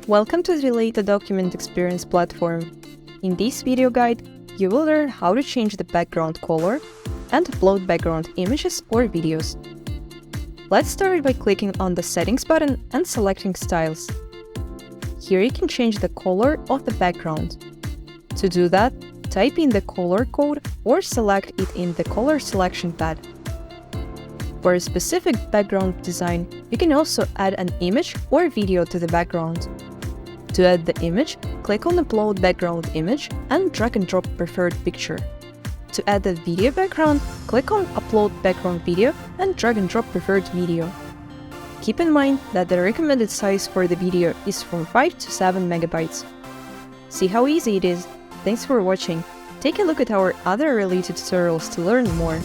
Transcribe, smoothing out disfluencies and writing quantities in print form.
Welcome to the Relayto document experience platform. In this video guide, you will learn how to change the background color and upload background images or videos. Let's start by clicking on the Settings button and selecting Styles. Here you can change the color of the background. To do that, type in the color code or select it in the color selection pad. For a specific background design, you can also add an image or video to the background. To add the image, click on Upload Background Image and drag and drop preferred picture. To add the video background, click on Upload Background Video and drag and drop preferred video. Keep in mind that the recommended size for the video is from 5 to 7 megabytes. See how easy it is? Thanks for watching. Take a look at our other related tutorials to learn more.